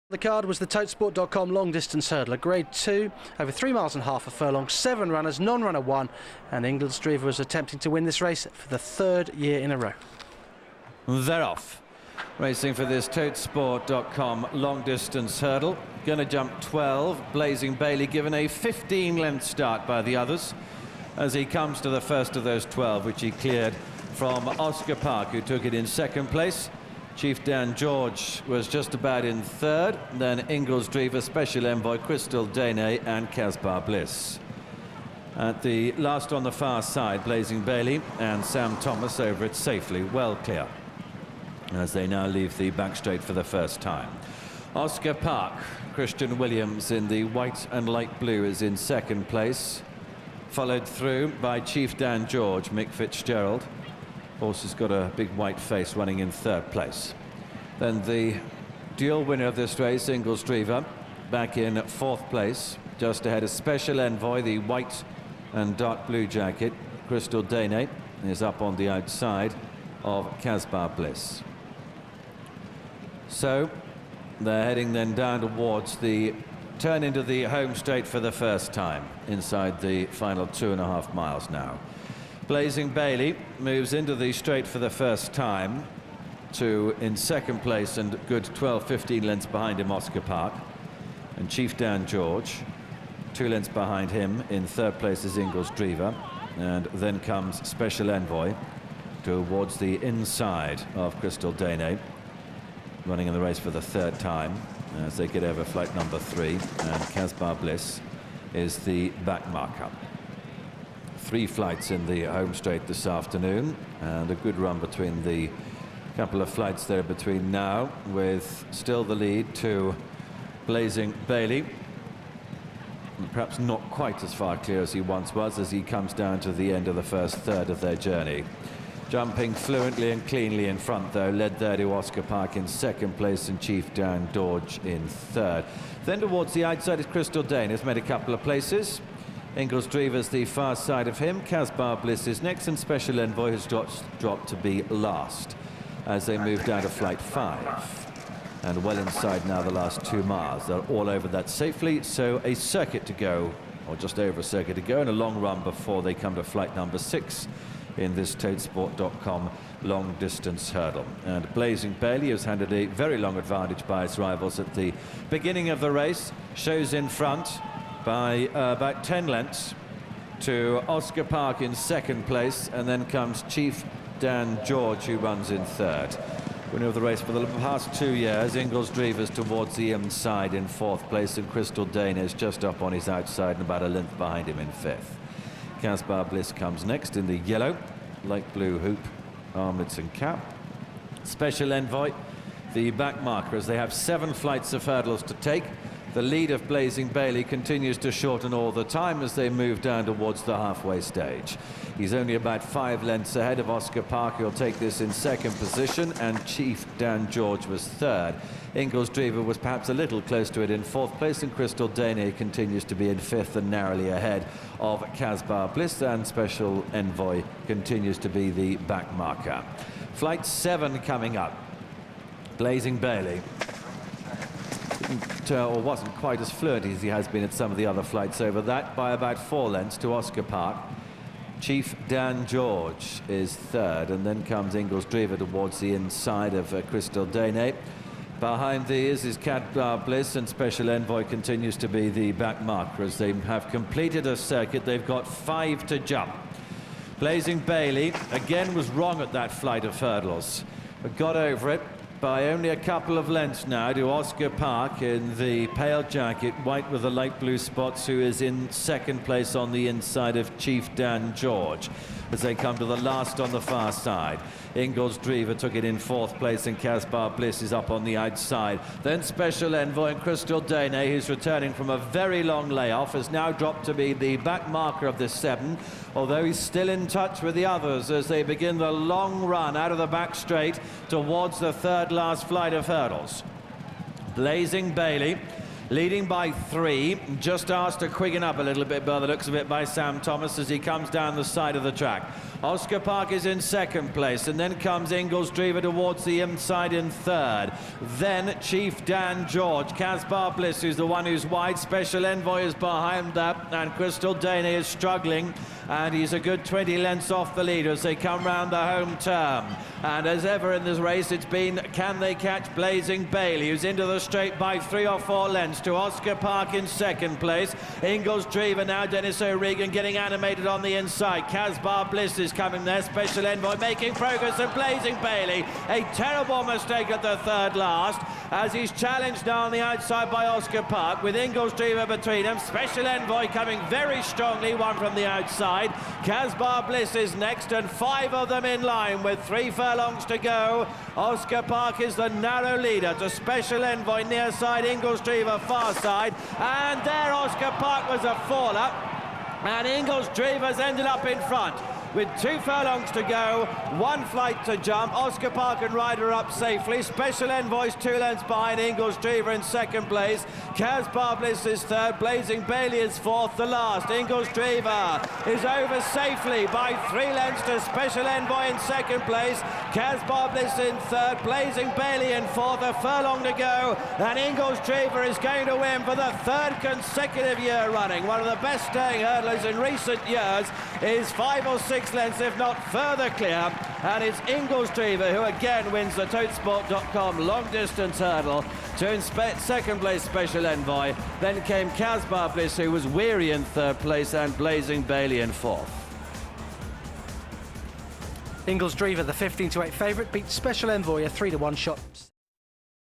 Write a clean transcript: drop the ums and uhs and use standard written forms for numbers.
The card was the Totesport.com long distance hurdler, grade 2, over 3.5 miles a furlong, 7 runners, non-runner 1, and Inglis Drever was attempting to win this race for the 3rd year in a row. They're off. Racing for this Totesport.com long distance hurdle. Going to jump 12. Blazing Bailey given a 15-length start by the others as he comes to the first of those 12, which he cleared from Oscar Park, who took it in 2nd place. Chief Dan George was just about in 3rd. Then Inglis Drever, Special Envoy, Crystal Denis and Casbar Bliss. At the last on the far side, Blazing Bailey and Sam Thomas over it safely, well clear, as they now leave the back straight for the first time. Oscar Park, Christian Williams in the white and light blue is in 2nd place, followed through by Chief Dan George, Mick Fitzgerald. Horse has got a big white face, running in 3rd place. Then the dual winner of this race, Inglis Drever, back in 4th place, just ahead of Special Envoy, the white and dark blue jacket. Crystal Denis is up on the outside of Casbar Bliss. So they're heading then down towards the turn into the home straight for the first time, inside the final 2.5 miles now. Blazing Bailey moves into the straight for the first time to in 2nd place and good 12-15 lengths behind him Oscar Park, and Chief Dan George 2 lengths behind him. In 3rd place is Inglis Drever, and then comes Special Envoy towards the inside of Crystal Denis, running in the race for the 3rd time as they get over flight number 3, and Casbar Bliss is the back marker. 3 flights in the home straight this afternoon, and a good run between the couple of flights there between now, with still the lead to Blazing Bailey, perhaps not quite as far clear as he once was as he comes down to the end of the first third of their journey. Jumping fluently and cleanly in front, though, led there to Oscar Park in 2nd place and Chief Dan George in 3rd. Then towards the outside is Crystal Denis, made a couple of places. Inglis Drever's the far side of him. Casbar Bliss is next, and Special Envoy has dropped to be last as they move down to flight 5. And well inside now the last 2 miles. They're all over that safely, so a circuit to go, or just over a circuit to go, and a long run before they come to flight number 6 in this Totesport.com long distance hurdle. And Blazing Bailey has handed a very long advantage by his rivals at the beginning of the race, shows in front by about 10 lengths to Oscar Park in 2nd place, and then comes Chief Dan George, who runs in 3rd. Winner of the race for the past 2 years, Inglis Drever's towards the inside in 4th place, and Crystal Denis just up on his outside and about a length behind him in 5th. Casbar Bliss comes next in the yellow, light blue hoop, armlets and cap. Special Envoy, the back marker, as they have 7 flights of hurdles to take. The lead of Blazing Bailey continues to shorten all the time as they move down towards the halfway stage. He's only about 5 lengths ahead of Oscar Park, who'll take this in 2nd position, and Chief Dan George was 3rd. Inglis Drever was perhaps a little close to it in 4th place, and Crystal Denis continues to be in 5th and narrowly ahead of Casbar Bliss, and Special Envoy continues to be the back marker. Flight 7 coming up. Blazing Bailey or wasn't quite as fluent as he has been at some of the other flights over that, by about 4 lengths to Oscar Park. Chief Dan George is 3rd, and then comes Inglis Drever towards the inside of Crystal Denis. Behind these is Casbar Bliss, and Special Envoy continues to be the back marker as they have completed a circuit. They've got 5 to jump. Blazing Bailey again was wrong at that flight of hurdles, but got over it by only a couple of lengths now to Oscar Park in the pale jacket, white with the light blue spots, who is in 2nd place on the inside of Chief Dan George as they come to the last on the far side. Inglis Drever took it in 4th place, and Casbar Bliss is up on the outside. Then Special Envoy and Crystal Denis, who's returning from a very long layoff, has now dropped to be the back marker of this 7, although he's still in touch with the others as they begin the long run out of the back straight towards the 3rd last flight of hurdles. Blazing Bailey leading by 3, just asked to quicken up a little bit by the looks of it by Sam Thomas as he comes down the side of the track. Oscar Park is in 2nd place, and then comes Inglis Drever towards the inside in 3rd. Then Chief Dan George, Caspar Bliss, who's the one who's wide, Special Envoy is behind that, and Crystal Denis is struggling, and he's a good 20 lengths off the lead as they come round the home turn. And as ever in this race, it's been, can they catch Blazing Bailey, who's into the straight by 3 or 4 lengths to Oscar Park in 2nd place. Inglis Drever now, Denis O'Regan getting animated on the inside. Caspar Bliss is coming there, Special Envoy making progress, and Blazing Bailey, a terrible mistake at the 3rd last, as he's challenged now on the outside by Oscar Park, with Inglis Drever between them. Special Envoy coming very strongly, one from the outside. Caspar Bliss is next, and 5 of them in line with 3 furlongs to go. Oscar Park is the narrow leader to Special Envoy near side, Inglis Drever far side, and there Oscar Park was a faller, and Inglis Drever's ended up in front. With 2 furlongs to go, 1 flight to jump. Oscar Park and Ryder up safely. Special Envoy's 2 lengths behind Inglis Drever in 2nd place. Caspar Bliss is 3rd. Blazing Bailey is 4th. The last, Inglis Drever, is over safely by 3 lengths to Special Envoy in 2nd place. Caspar Bliss in 3rd. Blazing Bailey in 4th. A furlong to go, and Inglis Drever is going to win for the 3rd consecutive year running. One of the best staying hurdlers in recent years is 5 or 6 lengths, if not further clear, and it's Inglis Drever who again wins the Totesport.com long distance hurdle to inspect 2nd place Special Envoy. Then came Caspar Bliss, who was weary in 3rd place, and Blazing Bailey in 4th. Inglis Drever, the 15-8 favourite, beat Special Envoy a 3-1 shot.